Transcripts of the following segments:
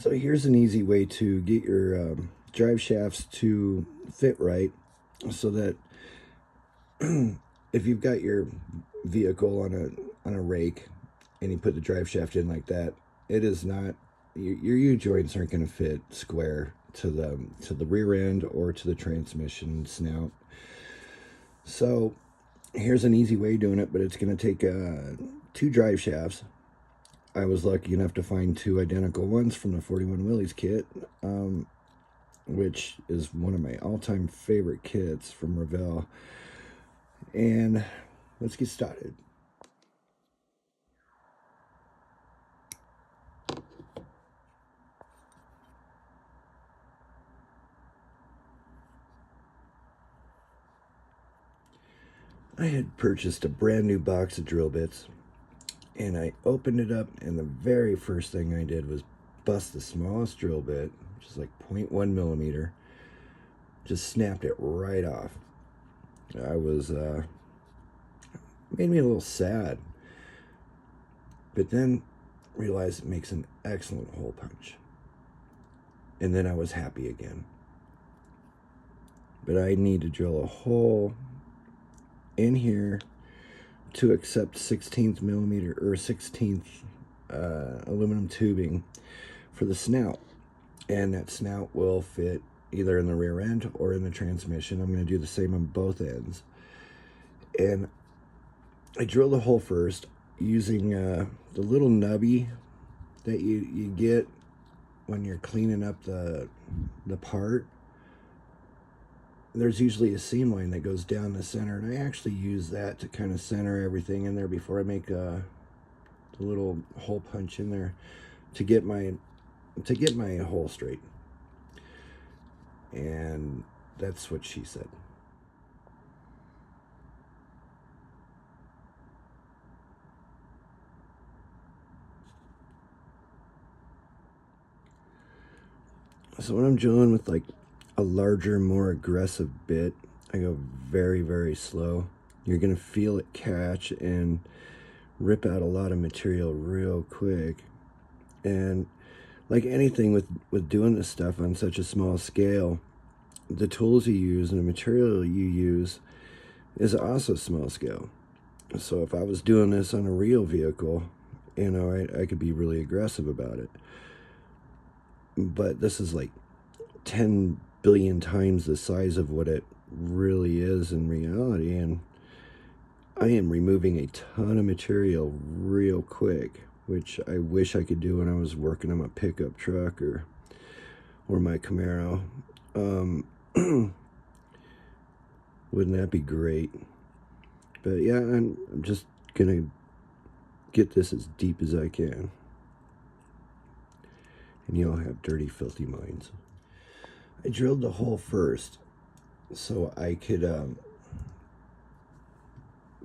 So here's an easy way to get your drive shafts to fit right, so that if you've got your vehicle on a rake and you put the drive shaft in like that, it is not, your U-joints aren't going to fit square to the rear end or to the transmission snout. So here's an easy way of doing it, but it's going to take 2 drive shafts. I was lucky enough to find 2 identical ones from the 41 Willys kit, which is one of my all-time favorite kits from Revell. And let's get started. I had purchased a brand new box of drill bits, and I opened it up, and the very first thing I did was bust the smallest drill bit, which is like 0.1 millimeter. Just snapped it right off. I was made me a little sad, but then realized it makes an excellent hole punch, and then I was happy again. But I need to drill a hole in here to accept 16th millimeter or 16th aluminum tubing for the snout, and that snout will fit either in the rear end or in the transmission. I'm going to do the same on both ends. And I drilled the hole first using the little nubby that you get when you're cleaning up the part. There's usually a seam line that goes down the center, and I actually use that to kind of center everything in there before I make the little hole punch in there to get my hole straight. And that's what she said. So when I'm drilling with like a larger, more aggressive bit, I go very, very slow. You're gonna feel it catch and rip out a lot of material real quick. And like anything with doing this stuff on such a small scale, the tools you use and the material you use is also small scale. So if I was doing this on a real vehicle, you know, I could be really aggressive about it. But this is like 10 billion times the size of what it really is in reality, and I am removing a ton of material real quick, which I wish I could do when I was working on my pickup truck or my Camaro. Wouldn't that be great? But yeah, I'm just gonna get this as deep as I can, and you'll have dirty, filthy minds. I drilled the hole first so I could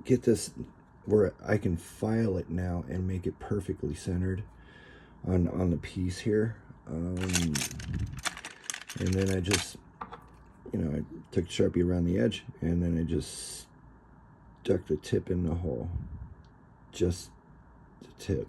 get this where I can file it now and make it perfectly centered on the piece here. And then I just, you know, I took Sharpie around the edge, and then I just stuck the tip in the hole. Just the tip.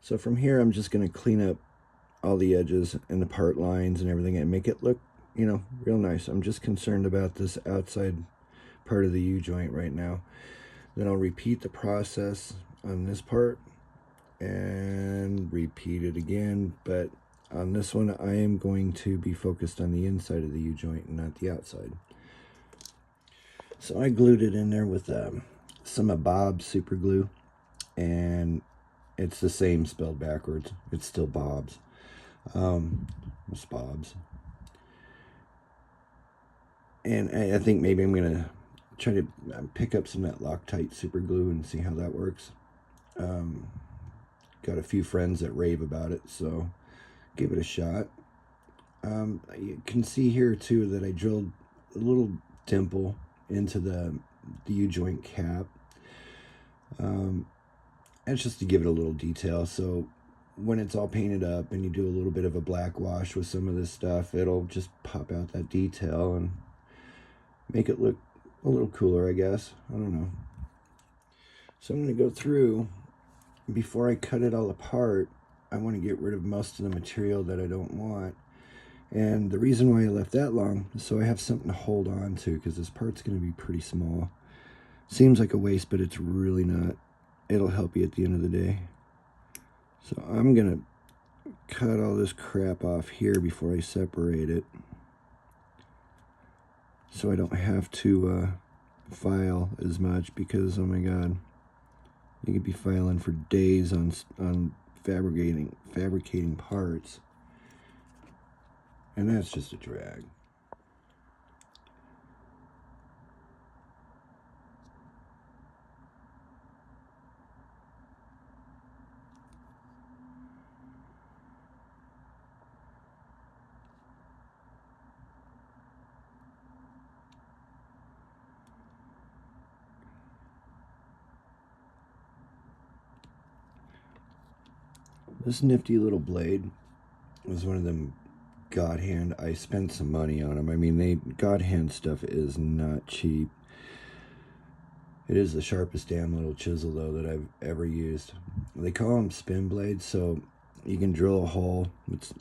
So from here, I'm just going to clean up all the edges and the part lines and everything and make it look, you know, real nice. I'm just concerned about this outside part of the U-joint right now. Then I'll repeat the process on this part and repeat it again. But on this one, I am going to be focused on the inside of the U-joint and not the outside. So I glued it in there with some of Bob's super glue, and it's the same spelled backwards. It's still Bob's. It's Bob's. And I think maybe I'm going to try to pick up some of that Loctite super glue and see how that works. Got a few friends that rave about it, so give it a shot. You can see here too that I drilled a little dimple into the U-joint cap. It's just to give it a little detail, so when it's all painted up and you do a little bit of a black wash with some of this stuff, it'll just pop out that detail and make it look a little cooler, I guess. I don't know. So I'm going to go through, before I cut it all apart, I want to get rid of most of the material that I don't want. And the reason why I left that long is so I have something to hold on to, because this part's going to be pretty small. Seems like a waste, but it's really not. It'll help you at the end of the day. So I'm going to cut all this crap off here before I separate it, so I don't have to file as much, because oh my god, you could be filing for days on fabricating parts, and that's just a drag. This nifty little blade was one of them God Hand. I spent some money on them. I mean, God Hand stuff is not cheap. It is the sharpest damn little chisel, though, that I've ever used. They call them spin blades, so you can drill a hole.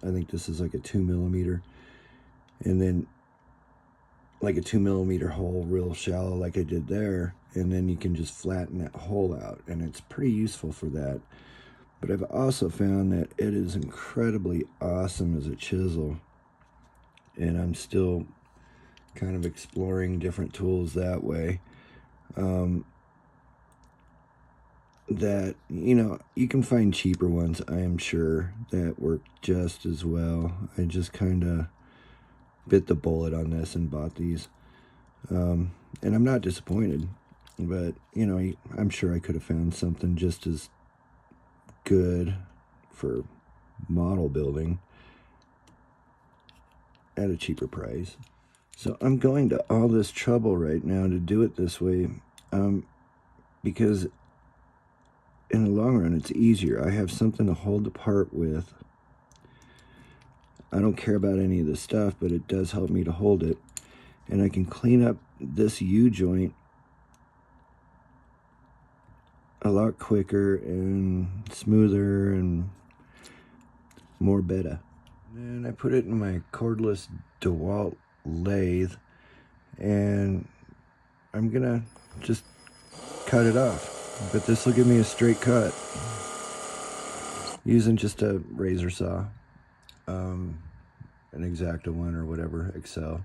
I think this is like a 2mm, and then like a 2mm hole real shallow like I did there, and then you can just flatten that hole out, and it's pretty useful for that. But I've also found that it is incredibly awesome as a chisel, and I'm still kind of exploring different tools that way. That, you know, you can find cheaper ones, I am sure, that work just as well. I just kind of bit the bullet on this and bought these. And I'm not disappointed, but, you know, I'm sure I could have found something just as good for model building at a cheaper price. So I'm going to all this trouble right now to do it this way, because in the long run it's easier. I have something to hold the part with. I don't care about any of this stuff, but it does help me to hold it, and I can clean up this U-joint a lot quicker and smoother and more better. And I put it in my cordless DeWalt lathe, and I'm gonna just cut it off, but this will give me a straight cut using just a razor saw, an X-Acto one or whatever, Excel.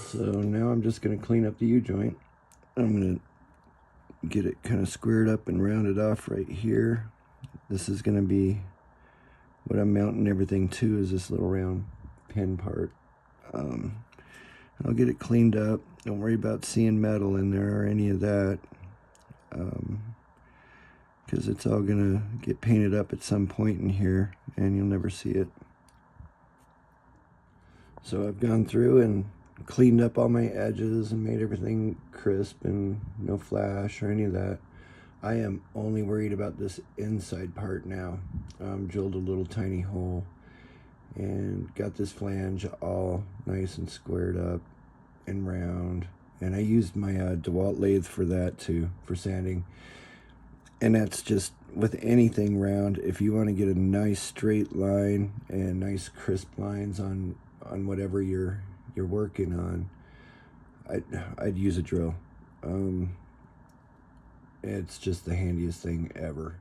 So now I'm just going to clean up the U-joint. I'm going to get it kind of squared up and rounded off right here. This is going to be what I'm mounting everything to, is this little round pin part. I'll get it cleaned up. Don't worry about seeing metal in there or any of that, because it's all going to get painted up at some point in here and you'll never see it. So I've gone through and cleaned up all my edges and made everything crisp and no flash or any of that. I am only worried about this inside part now. Drilled a little tiny hole and got this flange all nice and squared up and round. And I used my DeWalt lathe for that too, for sanding. And that's just with anything round. If you want to get a nice straight line and nice crisp lines on whatever you're working on, I'd use a drill. It's just the handiest thing ever.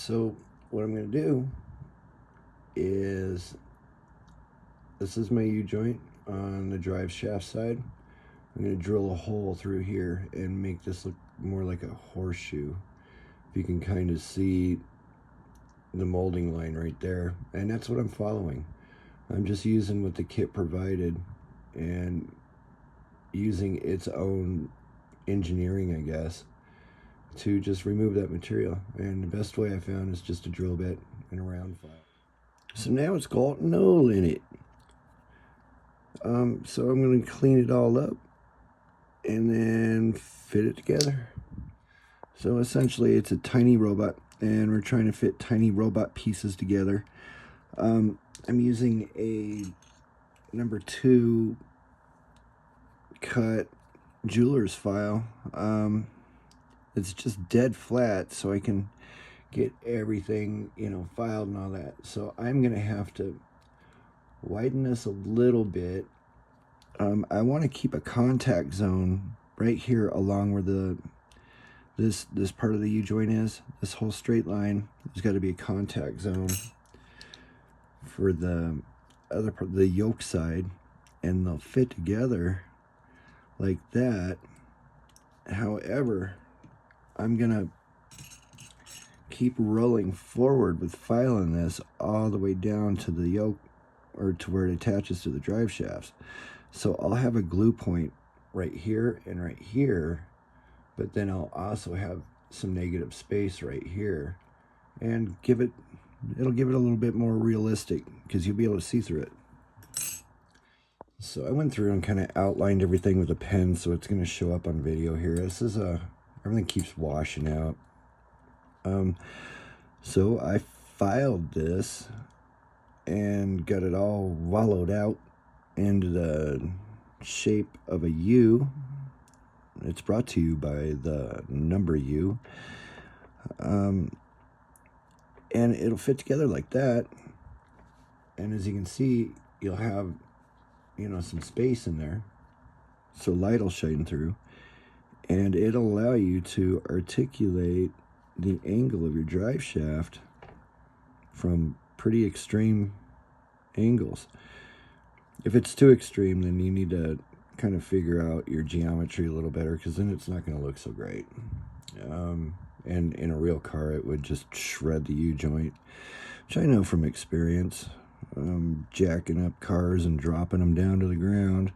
So what I'm going to do is, this is my U-joint on the drive shaft side. I'm going to drill a hole through here and make this look more like a horseshoe. If you can kind of see the molding line right there, and that's what I'm following. I'm just using what the kit provided and using its own engineering, I guess, to just remove that material. And the best way I found is just a drill bit and a round file. So now it's got an hole in it. So I'm going to clean it all up and then fit it together. So essentially it's a tiny robot, and we're trying to fit tiny robot pieces together. I'm using a number 2 cut jeweler's file. It's just dead flat, so I can get everything, you know, filed and all that. So I'm gonna have to widen this a little bit. I want to keep a contact zone right here along where this part of the U-joint is. This whole straight line, there's got to be a contact zone for the other part, the yoke side, and they'll fit together like that. However, I'm gonna keep rolling forward with filing this all the way down to the yoke, or to where it attaches to the drive shafts. So I'll have a glue point right here and right here, but then I'll also have some negative space right here, and it'll give it a little bit more realistic, because you'll be able to see through it. So I went through and kind of outlined everything with a pen, so it's going to show up on video here. This is everything keeps washing out. So I filed this and got it all wallowed out into the shape of a U. It's brought to you by the number U. And it'll fit together like that. And as you can see, you'll have, you know, some space in there, so light will shine through, and it'll allow you to articulate the angle of your drive shaft from pretty extreme angles. If it's too extreme, then you need to kind of figure out your geometry a little better, because then it's not going to look so great. And in a real car, it would just shred the U-joint, which I know from experience. Jacking up cars and dropping them down to the ground.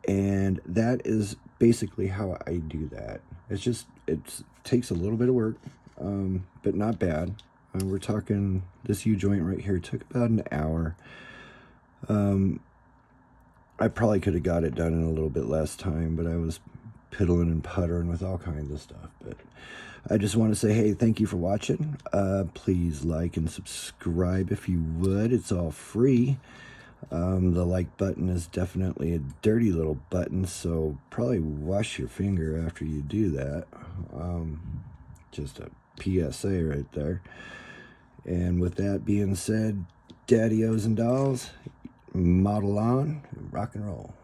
And that is basically how I do that. It takes a little bit of work, but not bad. We're talking, this U-joint right here took about an hour. I probably could have got it done in a little bit less time, but I was piddling and puttering with all kinds of stuff. But I just want to say, hey, thank you for watching. Please like and subscribe if you would. It's all free. The like button is definitely a dirty little button, so probably wash your finger after you do that. Just a PSA right there. And with that being said, daddy-os and dolls, model on, rock and roll.